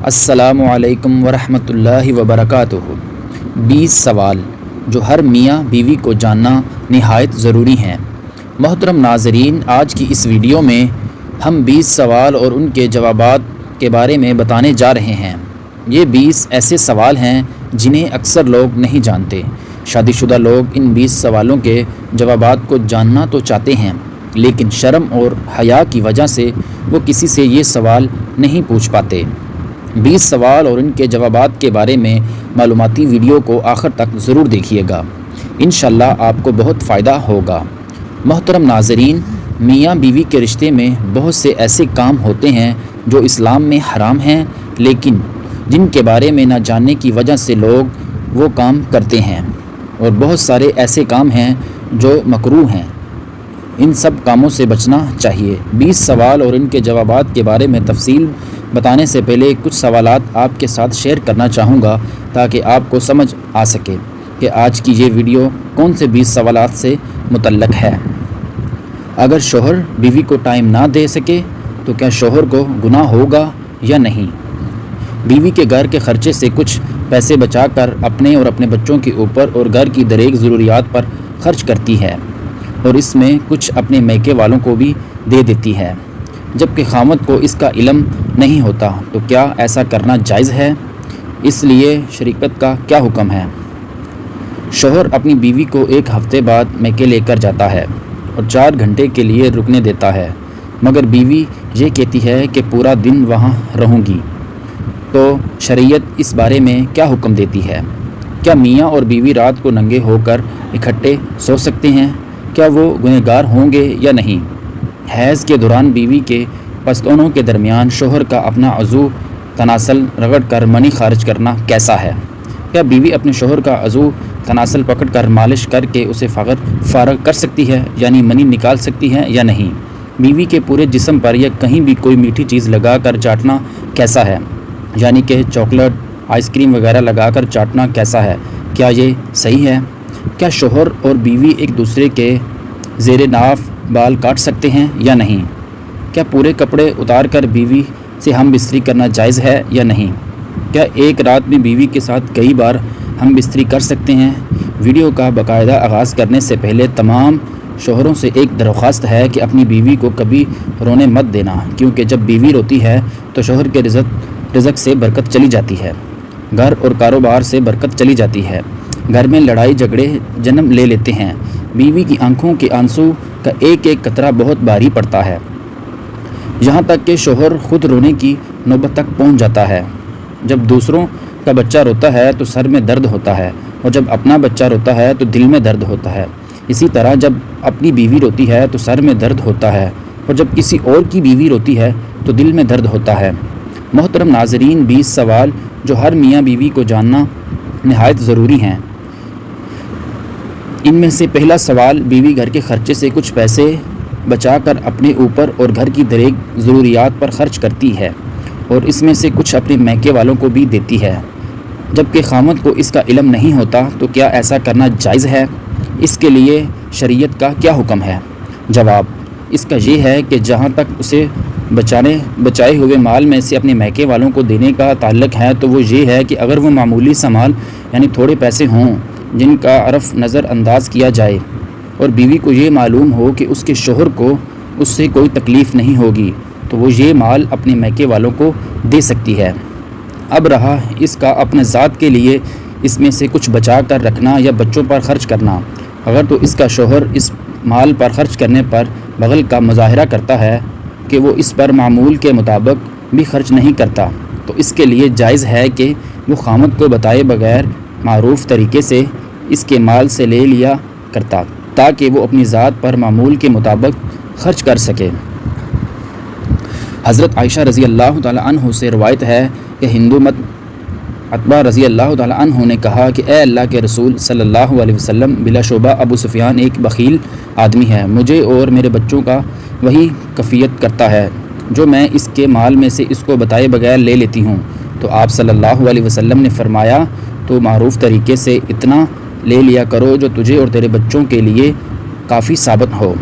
السلام علیکم ورحمۃ اللہ وبرکاتہ۔ 20 سوال جو ہر میاں بیوی کو جاننا نہایت ضروری ہیں۔ محترم ناظرین، آج کی اس ویڈیو میں ہم 20 سوال اور ان کے جوابات کے بارے میں بتانے جا رہے ہیں۔ یہ 20 ایسے سوال ہیں جنہیں اکثر لوگ نہیں جانتے۔ شادی شدہ لوگ ان 20 سوالوں کے جوابات کو جاننا تو چاہتے ہیں، لیکن شرم اور حیا کی وجہ سے وہ کسی سے یہ سوال نہیں پوچھ پاتے۔ 20 سوال اور ان کے جوابات کے بارے میں معلوماتی ویڈیو کو آخر تک ضرور دیکھیے گا، انشاءاللہ آپ کو بہت فائدہ ہوگا۔ محترم ناظرین، میاں بیوی کے رشتے میں بہت سے ایسے کام ہوتے ہیں جو اسلام میں حرام ہیں، لیکن جن کے بارے میں نہ جاننے کی وجہ سے لوگ وہ کام کرتے ہیں، اور بہت سارے ایسے کام ہیں جو مکروہ ہیں۔ ان سب کاموں سے بچنا چاہیے۔ 20 سوال اور ان کے جوابات کے بارے میں تفصیل بتانے سے پہلے کچھ سوالات آپ کے ساتھ شیئر کرنا چاہوں گا تاکہ آپ کو سمجھ آ سکے کہ آج کی یہ ویڈیو کون سے 20 سوالات سے متعلق ہے۔ اگر شوہر بیوی کو ٹائم نہ دے سکے تو کیا شوہر کو گناہ ہوگا یا نہیں؟ بیوی کے گھر کے خرچے سے کچھ پیسے بچا کر اپنے اور اپنے بچوں کے اوپر اور گھر کی دیگر ضروریات پر خرچ کرتی ہے، اور اس میں کچھ اپنے میکے والوں کو بھی دے دیتی ہے، جبکہ خاوند کو اس کا علم نہیں ہوتا، تو کیا ایسا کرنا جائز ہے؟ اس لیے شریعت کا کیا حکم ہے؟ شوہر اپنی بیوی کو ایک ہفتے بعد میکے لے کر جاتا ہے اور 4 گھنٹے کے لیے رکنے دیتا ہے، مگر بیوی یہ کہتی ہے کہ پورا دن وہاں رہوں گی، تو شریعت اس بارے میں کیا حکم دیتی ہے؟ کیا میاں اور بیوی رات کو ننگے ہو کر اکٹھے سو سکتے ہیں؟ کیا وہ گنہگار ہوں گے یا نہیں؟ حیض کے دوران بیوی کے پستونوں کے درمیان شوہر کا اپنا عضو تناسل رگڑ کر منی خارج کرنا کیسا ہے؟ کیا بیوی اپنے شوہر کا عضو تناسل پکڑ کر مالش کر کے اسے فارغ کر سکتی ہے، یعنی منی نکال سکتی ہے یا نہیں؟ بیوی کے پورے جسم پر یا کہیں بھی کوئی میٹھی چیز لگا کر چاٹنا کیسا ہے، یعنی کہ چاکلیٹ، آئس کریم وغیرہ لگا کر چاٹنا کیسا ہے؟ کیا یہ صحیح ہے؟ کیا شوہر اور بیوی ایک دوسرے کے زیر ناف بال کاٹ سکتے ہیں یا نہیں؟ کیا پورے کپڑے اتار کر بیوی سے ہم بستری کرنا جائز ہے یا نہیں؟ کیا ایک رات میں بیوی کے ساتھ کئی بار ہم بستری کر سکتے ہیں؟ ویڈیو کا باقاعدہ آغاز کرنے سے پہلے تمام شوہروں سے ایک درخواست ہے کہ اپنی بیوی کو کبھی رونے مت دینا، کیونکہ جب بیوی روتی ہے تو شوہر کے رزق سے برکت چلی جاتی ہے، گھر اور کاروبار سے برکت چلی جاتی ہے، گھر میں لڑائی جھگڑے جنم لے لیتے ہیں۔ بیوی کی آنکھوں کے آنسو کا ایک ایک قطرہ بہت بھاری پڑتا ہے، یہاں تک کہ شوہر خود رونے کی نوبت تک پہنچ جاتا ہے۔ جب دوسروں کا بچہ روتا ہے تو سر میں درد ہوتا ہے، اور جب اپنا بچہ روتا ہے تو دل میں درد ہوتا ہے۔ اسی طرح جب اپنی بیوی روتی ہے تو سر میں درد ہوتا ہے، اور جب کسی اور کی بیوی روتی ہے تو دل میں درد ہوتا ہے۔ محترم ناظرین، 20 سوال جو ہر میاں بیوی کو جاننا نہایت ضروری ہیں۔ ان میں سے پہلا سوال، بیوی گھر کے خرچے سے کچھ پیسے بچا کر اپنے اوپر اور گھر کی دیگر ضروریات پر خرچ کرتی ہے، اور اس میں سے کچھ اپنے میکے والوں کو بھی دیتی ہے، جبکہ خاوند کو اس کا علم نہیں ہوتا، تو کیا ایسا کرنا جائز ہے؟ اس کے لیے شریعت کا کیا حکم ہے؟ جواب اس کا یہ ہے کہ جہاں تک اسے بچائے ہوئے مال میں سے اپنے میکے والوں کو دینے کا تعلق ہے، تو وہ یہ ہے کہ اگر وہ معمولی سا مال یعنی تھوڑے پیسے ہوں جن کا عرف نظر انداز کیا جائے، اور بیوی کو یہ معلوم ہو کہ اس کے شوہر کو اس سے کوئی تکلیف نہیں ہوگی، تو وہ یہ مال اپنے میکے والوں کو دے سکتی ہے۔ اب رہا اس کا اپنے ذات کے لیے اس میں سے کچھ بچا کر رکھنا یا بچوں پر خرچ کرنا، اگر تو اس کا شوہر اس مال پر خرچ کرنے پر بخل کا مظاہرہ کرتا ہے کہ وہ اس پر معمول کے مطابق بھی خرچ نہیں کرتا، تو اس کے لیے جائز ہے کہ وہ خاوند کو بتائے بغیر معروف طریقے سے اس کے مال سے لے لیا کرتا، تاکہ وہ اپنی ذات پر معمول کے مطابق خرچ کر سکے۔ حضرت عائشہ رضی اللہ تعالی عنہ سے روایت ہے کہ ہندو مت عتبہ رضی اللہ تعالی عنہ نے کہا کہ اے اللہ کے رسول صلی اللہ علیہ وسلم، بلا شبہ ابو سفیان ایک بخیل آدمی ہے، مجھے اور میرے بچوں کا وہی کفیت کرتا ہے جو میں اس کے مال میں سے اس کو بتائے بغیر لے لیتی ہوں۔ تو آپ صلی اللہ علیہ وسلم نے فرمایا، تو معروف طریقے سے اتنا لے لیا کرو جو تجھے اور تیرے بچوں کے لیے کافی ثابت ہو۔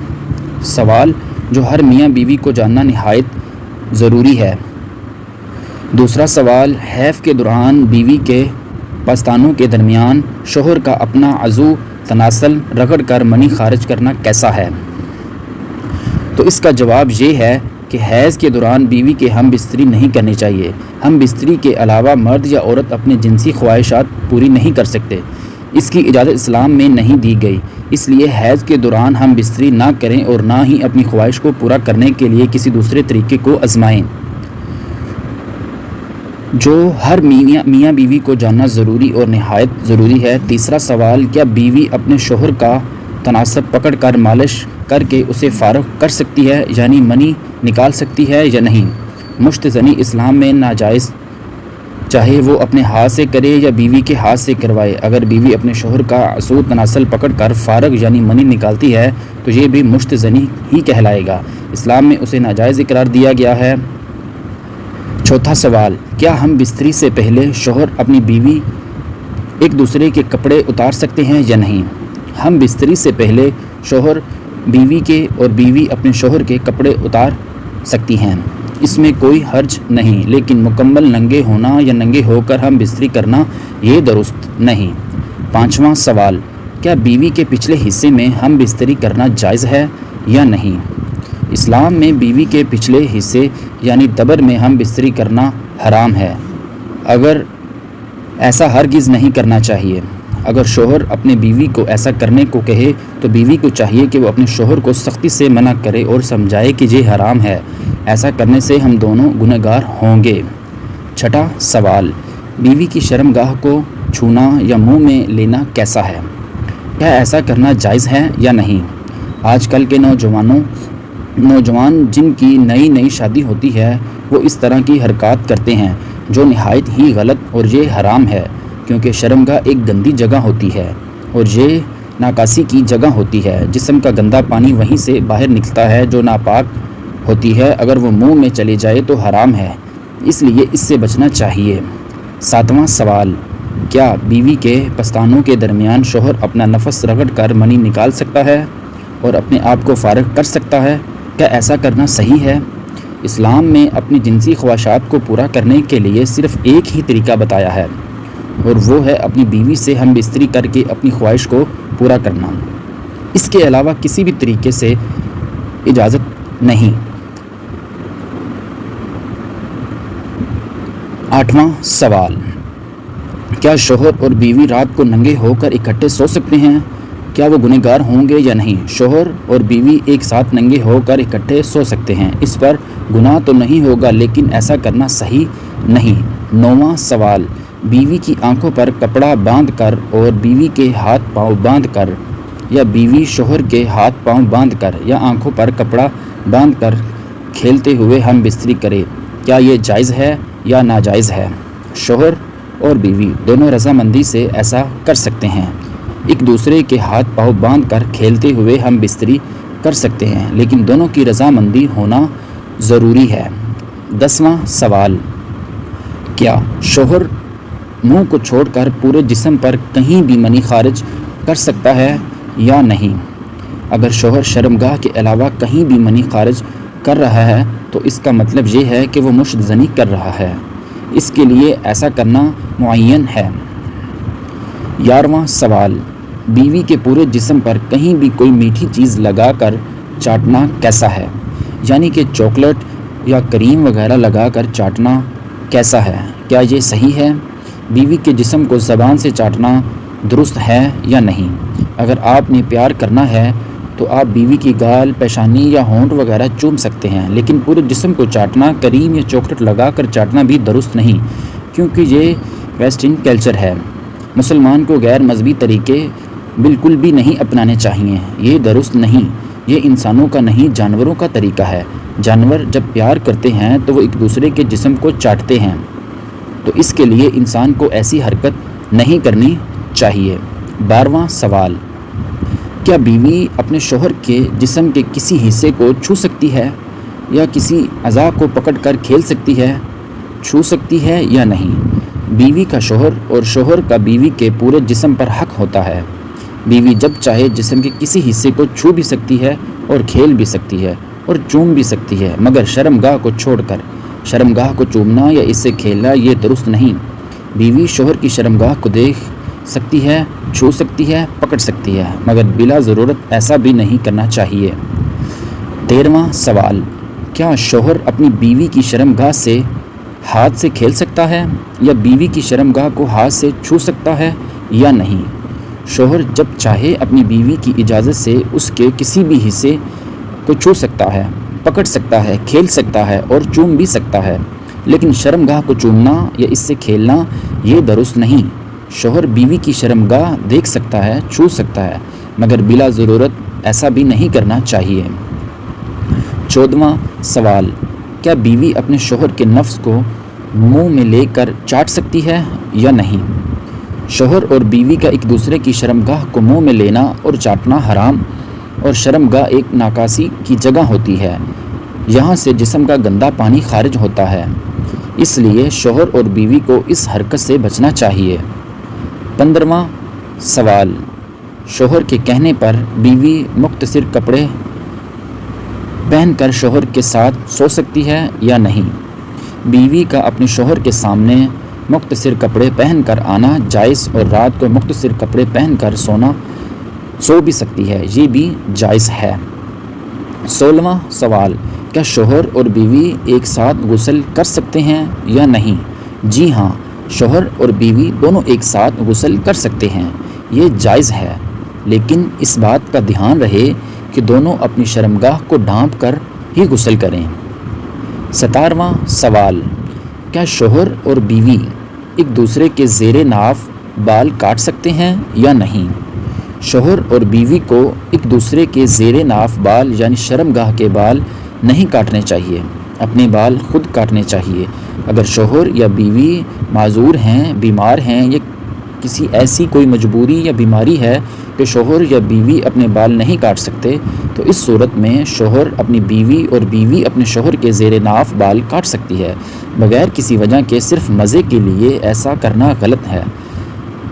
سوال جو ہر میاں بیوی کو جاننا نہایت ضروری ہے۔ دوسرا سوال، حیض کے دوران بیوی کے پستانوں کے درمیان شوہر کا اپنا عضو تناسل رگڑ کر منی خارج کرنا کیسا ہے؟ تو اس کا جواب یہ ہے کہ حیض کے دوران بیوی کے ہم بستری نہیں کرنی چاہیے۔ ہم بستری کے علاوہ مرد یا عورت اپنے جنسی خواہشات پوری نہیں کر سکتے، اس کی اجازت اسلام میں نہیں دی گئی، اس لیے حیض کے دوران ہم بستری نہ کریں اور نہ ہی اپنی خواہش کو پورا کرنے کے لیے کسی دوسرے طریقے کو آزمائیں، جو ہر میاں بیوی کو جاننا ضروری اور نہایت ضروری ہے۔ تیسرا سوال، کیا بیوی اپنے شوہر کا تناسب پکڑ کر مالش کر کے اسے فارغ کر سکتی ہے، یعنی منی نکال سکتی ہے یا نہیں؟ مشت زنی اسلام میں ناجائز، چاہے وہ اپنے ہاتھ سے کرے یا بیوی کے ہاتھ سے کروائے۔ اگر بیوی اپنے شوہر کا عضو تناسل پکڑ کر فارغ یعنی منی نکالتی ہے تو یہ بھی مشت زنی ہی کہلائے گا، اسلام میں اسے ناجائز قرار دیا گیا ہے۔ چوتھا سوال، کیا ہم بستری سے پہلے شوہر اپنی بیوی ایک دوسرے کے کپڑے اتار سکتے ہیں یا نہیں؟ ہم بستری سے پہلے شوہر بیوی کے اور بیوی اپنے شوہر کے کپڑے اتار سکتی ہیں، اس میں کوئی حرج نہیں، لیکن مکمل ننگے ہونا یا ننگے ہو کر ہم بستری کرنا یہ درست نہیں۔ پانچواں سوال، کیا بیوی کے پچھلے حصے میں ہم بستری کرنا جائز ہے یا نہیں؟ اسلام میں بیوی کے پچھلے حصے یعنی دبر میں ہم بستری کرنا حرام ہے، اگر ایسا ہرگز نہیں کرنا چاہیے۔ اگر شوہر اپنے بیوی کو ایسا کرنے کو کہے تو بیوی کو چاہیے کہ وہ اپنے شوہر کو سختی سے منع کرے اور سمجھائے کہ یہ حرام ہے، ایسا کرنے سے ہم دونوں گنہگار ہوں گے۔ چھٹا سوال، بیوی کی شرمگاہ کو چھونا یا منہ میں لینا کیسا ہے؟ کیا ایسا کرنا جائز ہے یا نہیں؟ آج کل کے نوجوان جن کی نئی شادی ہوتی ہے وہ اس طرح کی حرکات کرتے ہیں جو نہایت ہی غلط اور یہ حرام ہے، کیونکہ شرمگاہ ایک گندی جگہ ہوتی ہے اور یہ ناکاسی کی جگہ ہوتی ہے، جسم کا گندا پانی وہیں سے باہر نکلتا ہے جو ناپاک ہوتی ہے، اگر وہ منہ میں چلی جائے تو حرام ہے، اس لیے اس سے بچنا چاہیے۔ ساتواں سوال، کیا بیوی کے پستانوں کے درمیان شوہر اپنا نفس رگڑ کر منی نکال سکتا ہے اور اپنے آپ کو فارغ کر سکتا ہے؟ کیا ایسا کرنا صحیح ہے؟ اسلام میں اپنی جنسی خواہشات کو پورا کرنے کے لیے صرف ایک ہی طریقہ بتایا ہے اور وہ ہے اپنی بیوی سے ہم بستری کر کے اپنی خواہش کو پورا کرنا، اس کے علاوہ کسی بھی طریقے سے اجازت نہیں۔ آٹھواں سوال، کیا شوہر اور بیوی رات کو ننگے ہو کر اکٹھے سو سکتے ہیں؟ کیا وہ گنہگار ہوں گے یا نہیں؟ شوہر اور بیوی ایک ساتھ ننگے ہو کر اکٹھے سو سکتے ہیں، اس پر گناہ تو نہیں ہوگا لیکن ایسا کرنا صحیح نہیں۔ نوواں سوال، بیوی کی آنکھوں پر کپڑا باندھ کر اور بیوی کے ہاتھ پاؤں باندھ کر یا بیوی شوہر کے ہاتھ پاؤں باندھ کر یا آنکھوں پر کپڑا باندھ کر کھیلتے ہوئے ہم بستری کرے، کیا یہ جائز ہے یا ناجائز ہے؟ شوہر اور بیوی دونوں رضامندی سے ایسا کر سکتے ہیں، ایک دوسرے کے ہاتھ پاؤں باندھ کر کھیلتے ہوئے ہم بستری کر سکتے ہیں، لیکن دونوں کی رضامندی ہونا ضروری ہے۔ 10واں سوال، کیا شوہر منہ کو چھوڑ کر پورے جسم پر کہیں بھی منی خارج کر سکتا ہے یا نہیں؟ اگر شوہر شرمگاہ کے علاوہ کہیں بھی منی خارج کر رہا ہے تو اس کا مطلب یہ ہے کہ وہ مشت زنی کر رہا ہے، اس کے لیے ایسا کرنا معین ہے۔ 11واں سوال، بیوی کے پورے جسم پر کہیں بھی کوئی میٹھی چیز لگا کر چاٹنا کیسا ہے؟ یعنی کہ چاکلیٹ یا کریم وغیرہ لگا کر چاٹنا کیسا ہے؟ کیا یہ صحیح ہے؟ بیوی کے جسم کو زبان سے چاٹنا درست ہے یا نہیں؟ اگر آپ نے پیار کرنا ہے تو آپ بیوی کی گال، پیشانی یا ہونٹ وغیرہ چوم سکتے ہیں، لیکن پورے جسم کو چاٹنا، کریم یا چاکلیٹ لگا کر چاٹنا بھی درست نہیں، کیونکہ یہ ویسٹرن کلچر ہے۔ مسلمان کو غیر مذہبی طریقے بالکل بھی نہیں اپنانے چاہیے، یہ درست نہیں، یہ انسانوں کا نہیں جانوروں کا طریقہ ہے۔ جانور جب پیار کرتے ہیں تو وہ ایک دوسرے کے جسم کو چاٹتے ہیں، تو اس کے لیے انسان کو ایسی حرکت نہیں کرنی چاہیے۔ 12واں سوال، کیا بیوی اپنے شوہر کے جسم کے کسی حصے کو چھو سکتی ہے یا کسی اعضاء کو پکڑ کر کھیل سکتی ہے؟ چھو سکتی ہے یا نہیں؟ بیوی کا شوہر اور شوہر کا بیوی کے پورے جسم پر حق ہوتا ہے، بیوی جب چاہے جسم کے کسی حصے کو چھو بھی سکتی ہے اور کھیل بھی سکتی ہے اور چوم بھی سکتی ہے، مگر شرمگاہ کو چھوڑ کر۔ شرمگاہ کو چومنا یا اس سے کھیلنا یہ درست نہیں۔ بیوی شوہر کی شرمگاہ کو دیکھ سکتی ہے، چھو سکتی ہے، پکڑ سکتی ہے، مگر بلا ضرورت ایسا بھی نہیں کرنا چاہیے۔ 13واں سوال، کیا شوہر اپنی بیوی کی شرمگاہ سے ہاتھ سے کھیل سکتا ہے یا بیوی کی شرمگاہ کو ہاتھ سے چھو سکتا ہے یا نہیں؟ شوہر جب چاہے اپنی بیوی کی اجازت سے اس کے کسی بھی حصے کو چھو سکتا ہے، پکڑ سکتا ہے، کھیل سکتا ہے اور چوم بھی سکتا ہے، لیکن شرمگاہ کو چومنا یا اس سے کھیلنا یہ درست نہیں۔ شوہر بیوی کی شرمگاہ دیکھ سکتا ہے، چھو سکتا ہے، مگر بلا ضرورت ایسا بھی نہیں کرنا چاہیے۔ 14واں سوال، کیا بیوی اپنے شوہر کے نفس کو منہ میں لے کر چاٹ سکتی ہے یا نہیں؟ شوہر اور بیوی کا ایک دوسرے کی شرمگاہ کو منہ میں لینا اور چاٹنا حرام، اور شرمگاہ ایک ناکاسی کی جگہ ہوتی ہے، یہاں سے جسم کا گندا پانی خارج ہوتا ہے، اس لیے شوہر اور بیوی کو اس حرکت سے بچنا چاہیے۔ 15واں سوال، شوہر کے کہنے پر بیوی مختصر کپڑے پہن کر شوہر کے ساتھ سو سکتی ہے یا نہیں؟ بیوی کا اپنے شوہر کے سامنے مختصر کپڑے پہن کر آنا جائز، اور رات کو مختصر کپڑے پہن کر سو بھی سکتی ہے، یہ بھی جائز ہے۔ 16واں سوال، کیا شوہر اور بیوی ایک ساتھ غسل کر سکتے ہیں یا نہیں؟ جی ہاں، شوہر اور بیوی دونوں ایک ساتھ غسل کر سکتے ہیں، یہ جائز ہے، لیکن اس بات کا دھیان رہے کہ دونوں اپنی شرمگاہ کو ڈھانپ کر ہی غسل کریں۔ 17واں سوال، کیا شوہر اور بیوی ایک دوسرے کے زیر ناف بال کاٹ سکتے ہیں یا نہیں؟ شوہر اور بیوی کو ایک دوسرے کے زیر ناف بال یعنی شرمگاہ کے بال نہیں کاٹنے چاہیے، اپنے بال خود کاٹنے چاہیے۔ اگر شوہر یا بیوی معذور ہیں، بیمار ہیں، یا کسی ایسی کوئی مجبوری یا بیماری ہے کہ شوہر یا بیوی اپنے بال نہیں کاٹ سکتے، تو اس صورت میں شوہر اپنی بیوی اور بیوی اپنے شوہر کے زیر ناف بال کاٹ سکتی ہے، بغیر کسی وجہ کے، صرف مزے کے لیے۔ ایسا کرنا غلط ہے،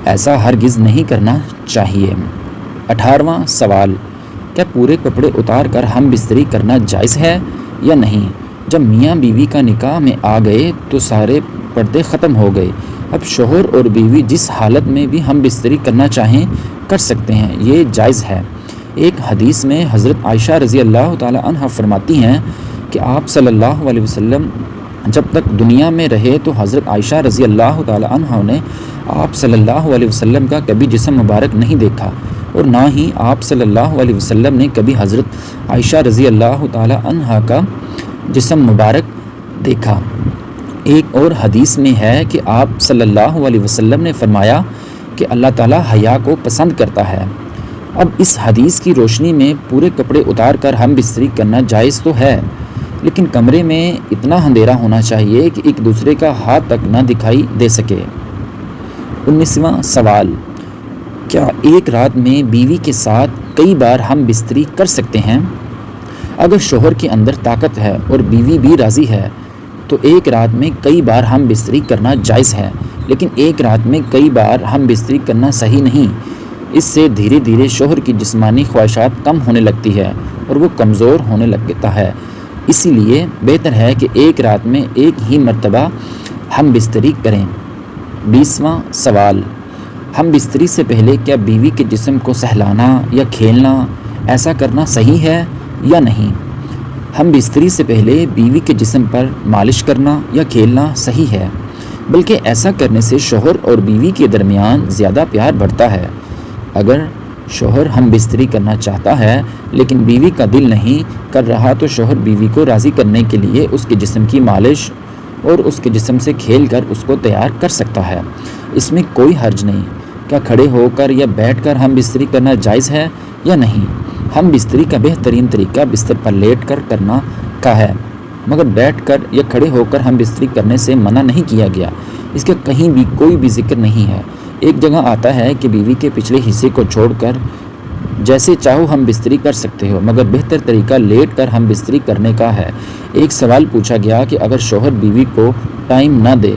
ایسا ہرگز نہیں کرنا چاہیے۔ 18واں سوال، کیا پورے کپڑے اتار کر ہم بستری کرنا جائز ہے یا نہیں؟ جب میاں بیوی کا نکاح میں آ گئے تو سارے پردے ختم ہو گئے، اب شوہر اور بیوی جس حالت میں بھی ہم بستری کرنا چاہیں کر سکتے ہیں، یہ جائز ہے۔ ایک حدیث میں حضرت عائشہ رضی اللہ تعالی عنہ فرماتی ہیں کہ آپ صلی اللہ علیہ وسلم جب تک دنیا میں رہے تو حضرت عائشہ رضی اللہ تعالی عنہ نے آپ صلی اللہ علیہ وسلم کا کبھی جسم مبارک نہیں دیکھا، اور نہ ہی آپ صلی اللہ علیہ وسلم نے کبھی حضرت عائشہ رضی اللہ تعالی عنہ کا جسم مبارک دیکھا۔ ایک اور حدیث میں ہے کہ آپ صلی اللہ علیہ وسلم نے فرمایا کہ اللہ تعالیٰ حیا کو پسند کرتا ہے۔ اب اس حدیث کی روشنی میں پورے کپڑے اتار کر ہم بستری کرنا جائز تو ہے، لیکن کمرے میں اتنا اندھیرا ہونا چاہیے کہ ایک دوسرے کا ہاتھ تک نہ دکھائی دے سکے۔ 19واں سوال، کیا ایک رات میں بیوی کے ساتھ کئی بار ہم بستری کر سکتے ہیں؟ اگر شوہر کے اندر طاقت ہے اور بیوی بھی راضی ہے تو ایک رات میں کئی بار ہم بستری کرنا جائز ہے، لیکن ایک رات میں کئی بار ہم بستری کرنا صحیح نہیں۔ اس سے دھیرے دھیرے شوہر کی جسمانی خواہشات کم ہونے لگتی ہے اور وہ کمزور ہونے لگتا ہے، اسی لیے بہتر ہے کہ ایک رات میں ایک ہی مرتبہ ہم بستری کریں۔ 20واں سوال، ہم بستری سے پہلے کیا بیوی کے جسم کو سہلانا یا کھیلنا ایسا کرنا صحیح ہے یا نہیں؟ ہم بستری سے پہلے بیوی کے جسم پر مالش کرنا یا کھیلنا صحیح ہے، بلکہ ایسا کرنے سے شوہر اور بیوی کے درمیان زیادہ پیار بڑھتا ہے۔ اگر شوہر ہم بستری کرنا چاہتا ہے لیکن بیوی کا دل نہیں کر رہا تو شوہر بیوی کو راضی کرنے کے لیے اس کے جسم کی مالش اور اس کے جسم سے کھیل کر اس کو تیار کر سکتا ہے، اس میں کوئی حرج نہیں۔ کیا کھڑے ہو کر یا بیٹھ کر ہم بستری کرنا جائز ہے یا نہیں؟ ہم بستری کا بہترین طریقہ بستر پر لیٹ کر کرنا کا ہے، مگر بیٹھ کر یا کھڑے ہو کر ہم بستری کرنے سے منع نہیں کیا گیا، اس کا کہیں بھی کوئی بھی ذکر نہیں ہے۔ ایک جگہ آتا ہے کہ بیوی کے پچھلے حصے کو چھوڑ کر جیسے چاہو ہم بستری کر سکتے ہو، مگر بہتر طریقہ لیٹ کر ہم بستری کرنے کا ہے۔ ایک سوال پوچھا گیا کہ اگر شوہر بیوی کو ٹائم نہ دے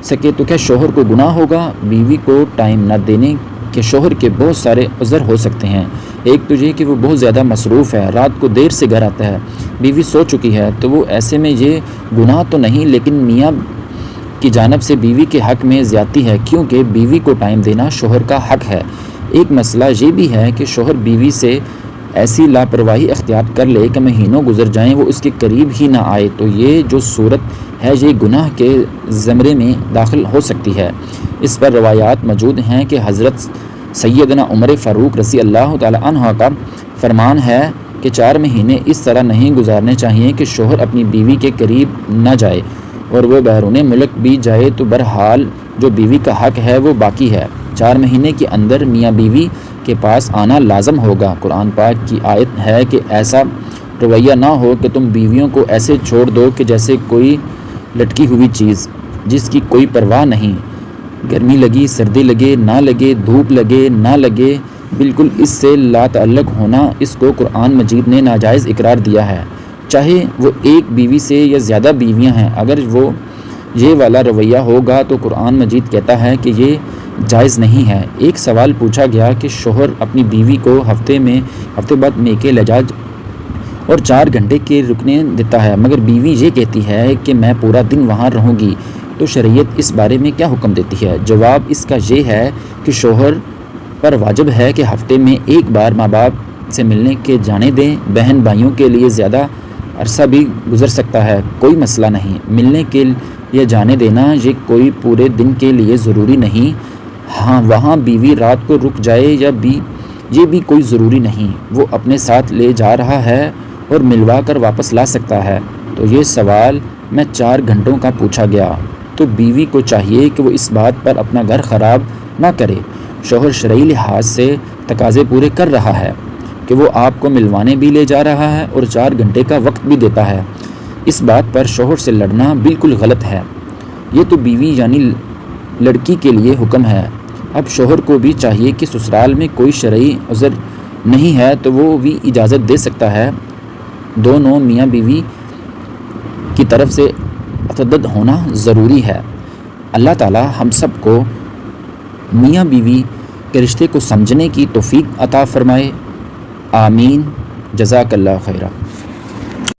سکے تو کیا شوہر کو گناہ ہوگا؟ بیوی کو ٹائم نہ دینے کے شوہر کے بہت سارے عذر ہو سکتے ہیں، ایک تو یہ کہ وہ بہت زیادہ مصروف ہے، رات کو دیر سے گھر آتا ہے، بیوی سو چکی ہے، تو وہ ایسے میں یہ گناہ تو نہیں لیکن میاں کی جانب سے بیوی کے حق میں زیادتی ہے، کیونکہ بیوی کو ٹائم دینا شوہر کا حق ہے۔ ایک مسئلہ یہ بھی ہے کہ شوہر بیوی سے ایسی لاپرواہی اختیار کر لے کہ مہینوں گزر جائیں وہ اس کے قریب ہی نہ آئے، تو یہ جو صورت ہے یہ گناہ کے زمرے میں داخل ہو سکتی ہے۔ اس پر روایات موجود ہیں کہ حضرت سیدنا عمر فاروق رضی اللہ تعالی عنہ کا فرمان ہے کہ 4 مہینے اس طرح نہیں گزارنے چاہیے کہ شوہر اپنی بیوی کے قریب نہ جائے، اور وہ بیرون ملک بھی جائے تو بہرحال جو بیوی کا حق ہے وہ باقی ہے۔ 4 مہینے کے اندر میاں بیوی کے پاس آنا لازم ہوگا۔ قرآن پاک کی آیت ہے کہ ایسا رویہ نہ ہو کہ تم بیویوں کو ایسے چھوڑ دو کہ جیسے کوئی لٹکی ہوئی چیز جس کی کوئی پرواہ نہیں، گرمی لگی سردی لگے نہ لگے، دھوپ لگے نہ لگے، بالکل اس سے لا تعلق ہونا، اس کو قرآن مجید نے ناجائز اقرار دیا ہے، چاہے وہ ایک بیوی سے یا زیادہ بیویاں ہیں۔ اگر وہ یہ والا رویہ ہوگا تو قرآن مجید کہتا ہے کہ یہ جائز نہیں ہے۔ ایک سوال پوچھا گیا کہ شوہر اپنی بیوی کو ہفتے بعد میکے لجاج اور 4 گھنٹے کے رکنے دیتا ہے، مگر بیوی یہ کہتی ہے کہ میں پورا دن وہاں رہوں گی، تو شریعت اس بارے میں کیا حکم دیتی ہے؟ جواب اس کا یہ ہے کہ شوہر پر واجب ہے کہ ہفتے میں ایک بار ماں باپ سے ملنے کے جانے دیں۔ بہن بھائیوں کے لیے زیادہ عرصہ بھی گزر سکتا ہے، کوئی مسئلہ نہیں، ملنے کے لیے جانے دینا یہ کوئی پورے دن کے لیے ضروری نہیں۔ ہاں وہاں بیوی رات کو رک جائے یہ بھی کوئی ضروری نہیں، وہ اپنے ساتھ لے جا رہا ہے اور ملوا کر واپس لا سکتا ہے۔ تو یہ سوال میں 4 گھنٹوں کا پوچھا گیا، تو بیوی کو چاہیے کہ وہ اس بات پر اپنا گھر خراب نہ کرے۔ شوہر شرعی لحاظ سے تقاضے پورے کر رہا ہے کہ وہ آپ کو ملوانے بھی لے جا رہا ہے اور 4 گھنٹے کا وقت بھی دیتا ہے، اس بات پر شوہر سے لڑنا بالکل غلط ہے۔ یہ تو بیوی یعنی لڑکی کے لیے حکم ہے۔ اب شوہر کو بھی چاہیے کہ سسرال میں کوئی شرعی عذر نہیں ہے تو وہ بھی اجازت دے سکتا ہے۔ دونوں میاں بیوی کی طرف سے متعدد ہونا ضروری ہے۔ اللہ تعالی ہم سب کو میاں بیوی کے رشتے کو سمجھنے کی توفیق عطا فرمائے، آمین۔ جزاک اللہ خیرہ۔